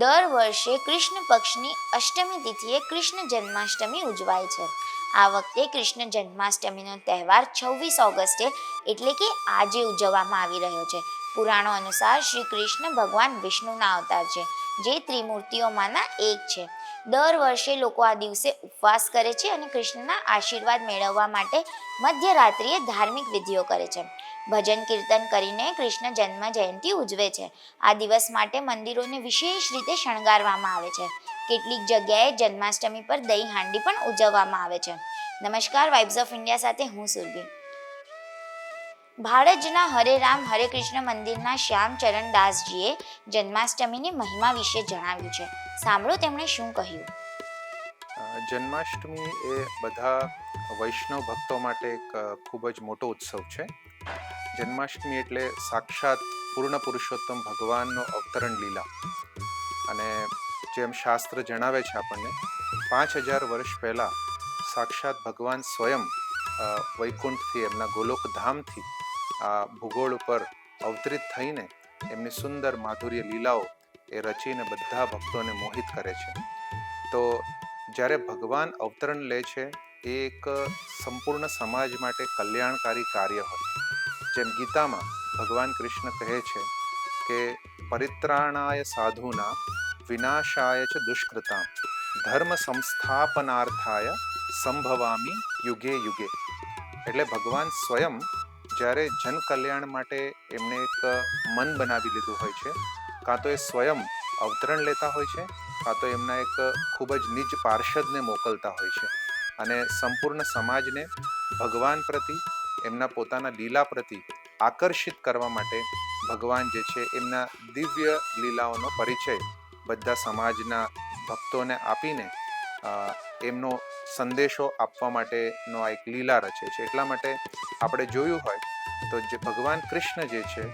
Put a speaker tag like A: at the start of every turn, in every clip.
A: દર વર્ષે કૃષ્ણ પક્ષની અષ્ટમી તિથિએ કૃષ્ણ જન્માષ્ટમી ઉજવાય છે. આ વખતે કૃષ્ણ જન્માષ્ટમીનો તહેવાર 26 ઓગસ્ટે એટલે કે આજે ઉજવવામાં આવી રહ્યો છે. પુરાણો અનુસાર શ્રી કૃષ્ણ ભગવાન વિષ્ણુના અવતાર છે, જે ત્રિમૂર્તિઓમાંના એક છે. દર વર્ષે લોકો આ દિવસે ઉપવાસ કરે છે અને કૃષ્ણના આશીર્વાદ મેળવવા માટે મધ્યરાત્રિએ ધાર્મિક વિધિઓ કરે છે. ભજન કીર્તન કરીને કૃષ્ણ જન્મ જયંતિ ઉજવે છે. આ દિવસ માટે મંદિરોને વિશેષ રીતે શણગારવામાં આવે છે. કેટલીક જગ્યાએ જન્માષ્ટમી પર દહીં હાંડી પણ ઉજવવામાં આવે છે. નમસ્કાર, વાઇબ્સ ઓફ ઇન્ડિયા સાથે હું સુરભી. ભાડજના હરે રામ હરે કૃષ્ણ મંદિરના શ્યામચરણ દાસજીએ જન્માષ્ટમીની મહિમા વિશે જણાવ્યું છે. સાંભળો તેમણે શું કહ્યું.
B: જન્માષ્ટમી એ બધા વૈષ્ણવ ભક્તો માટે એક ખૂબ જ મોટો ઉત્સવ છે. જન્માષ્ટમી એટલે સાક્ષાત પૂર્ણ પુરુષોત્તમ ભગવાનનો અવતરણ લીલા. અને જેમ શાસ્ત્ર જણાવે છે આપણને, 5000 વર્ષ પહેલાં સાક્ષાત ભગવાન સ્વયં વૈકુંઠથી, એમના ગોલોક ધામથી આ ભૂગોળ ઉપર અવતરિત થઈને એમની સુંદર માધુર્ય લીલાઓ એ રચીને બધા ભક્તોને મોહિત કરે છે. તો જ્યારે ભગવાન અવતરણ લે છે એ એક સંપૂર્ણ સમાજ માટે કલ્યાણકારી કાર્ય હોય. જેમ ગીતામાં ભગવાન કૃષ્ણ કહે છે કે પરિત્રાણાય સાધુના વિનાશાય ચ દુષ્કૃતામ ધર્મ સંસ્થાપનાર્થાય સંભવામી યુગે યુગે. એટલે ભગવાન સ્વયં જ્યારે જન કલ્યાણ માટે એમને એક મન બનાવી લીધું હોય છે, કાં તો એ સ્વયં અવતરણ લેતા હોય છે, કાં તો એમના એક ખૂબ જ નિજ પાર્ષદને મોકલતા હોય છે અને સંપૂર્ણ સમાજને ભગવાન પ્રતિ, એમના પોતાના લીલા પ્રતિ આકર્ષિત કરવા માટે ભગવાન જે છે એમના દિવ્ય લીલાઓનો પરિચય બધા સમાજના ભક્તોને આપીને એમનો સંદેશો આપવા માટેનો આ એક લીલા રચે છે. એટલા માટે આપણે જોયું હોય તો જે ભગવાન કૃષ્ણ જે છે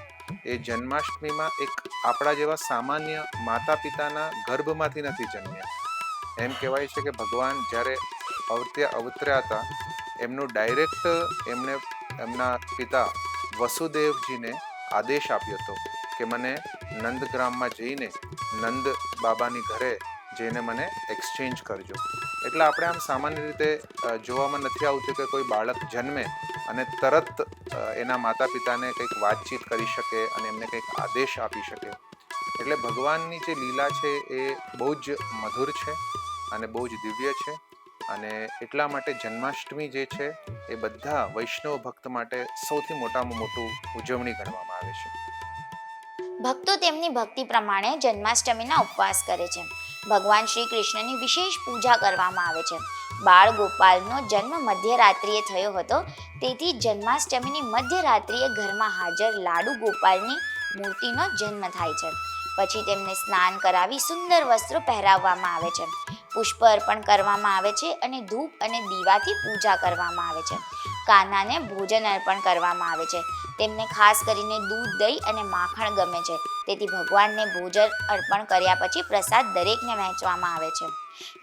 B: એ જન્માષ્ટમીમાં એક આપણા જેવા સામાન્ય માતા પિતાના ગર્ભમાંથી નથી જન્મ્યા. એમ કહેવાય છે કે ભગવાન જ્યારે અવતર્યા હતા, એમનું ડાયરેક્ટ એમણે એમના પિતા વસુદેવજીને આદેશ આપ્યો હતો કે મને નંદગ્રામમાં જઈને નંદ બાબાની ઘરે જઈને મને એક્સચેન્જ કરજો. એટલે આપણે આમ સામાન્ય રીતે જોવામાં નથી આવતું કે કોઈ બાળક જન્મે અને તરત એના માતા પિતાને કંઈક વાતચીત કરી શકે અને એમને કંઈક આદેશ આપી શકે. એટલે ભગવાનની જે લીલા છે એ બહુ જ મધુર છે અને બહુ જ દિવ્ય છે. અને એટલા માટે જન્માષ્ટમી જે છે એ બધા વૈષ્ણવ ભક્ત માટે સૌથી મોટામાં મોટું ઉજવણી ગણવામાં આવે છે.
A: ભક્તો તેમની ભક્તિ પ્રમાણે જન્માષ્ટમીના ઉપવાસ કરે છે. ભગવાન શ્રી કૃષ્ણની વિશેષ પૂજા કરવામાં આવે છે. બાળ ગોપાલનો જન્મ મધ્યરાત્રિએ થયો હતો, તેથી જન્માષ્ટમીની મધ્યરાત્રિએ ઘરમાં હાજર લાડુ ગોપાલની મૂર્તિનો જન્મ થાય છે. પછી તેમને સ્નાન કરાવી સુંદર વસ્ત્રો પહેરાવવામાં આવે છે. પુષ્પ અર્પણ કરવામાં આવે છે અને ધૂપ અને દીવાથી પૂજા કરવામાં આવે છે. કાન્હાને ભોજન અર્પણ કરવામાં આવે છે. તેમને ખાસ કરીને દૂધ, દહીં અને માખણ ગમે છે, તેથી ભગવાનને ભોજન અર્પણ કર્યા પછી પ્રસાદ દરેકને વહેંચવામાં આવે છે.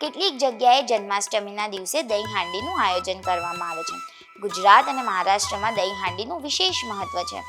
A: કેટલીક જગ્યાએ જન્માષ્ટમીના દિવસે દહીં હાંડીનું આયોજન કરવામાં આવે છે. ગુજરાત અને મહારાષ્ટ્રમાં દહીં હાંડીનું વિશેષ મહત્વ છે.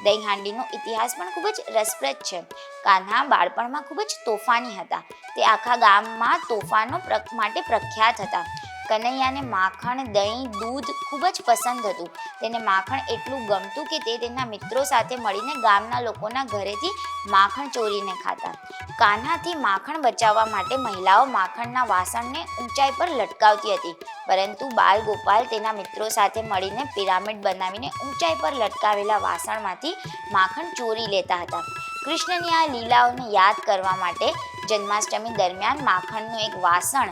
A: દહીં હાંડીનો ઇતિહાસ પણ ખૂબ જ રસપ્રદ છે. કાન્હા બાળપણમાં ખૂબ જ તોફાની હતા. તે આખા ગામમાં તોફાનો માટે પ્રખ્યાત હતા. કનૈયાને માખણ, દહીં, દૂધ ખૂબ જ પસંદ હતું. તેને માખણ એટલું ગમતું કે તે તેના મિત્રો સાથે મળીને ગામના લોકોના ઘરેથી માખણ ચોરીને ખાતા. કાન્હાથી માખણ બચાવવા માટે મહિલાઓ માખણના વાસણને ઊંચાઈ પર લટકાવતી હતી, પરંતુ બાલ ગોપાલ તેના મિત્રો સાથે મળીને પિરામિડ બનાવીને ઊંચાઈ પર લટકાવેલા વાસણમાંથી માખણ ચોરી લેતા હતા. કૃષ્ણની આ લીલાઓને યાદ કરવા માટે જન્માષ્ટમી દરમિયાન માખણનું એક વાસણ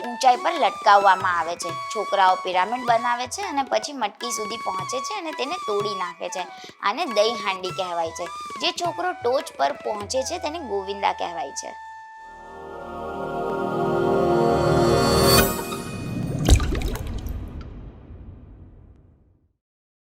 A: ઊંચાઈ પર લટકાવવામાં આવે છે. છોકરાઓ પિરામિડ બનાવે છે અને પછી મટકી સુધી પહોંચે છે અને તેને તોડી નાખે છે. આને દહીં હાંડી કહેવાય છે. જે છોકરો ટોચ પર પહોંચે છે તેને ગોવિંદા કહેવાય છે.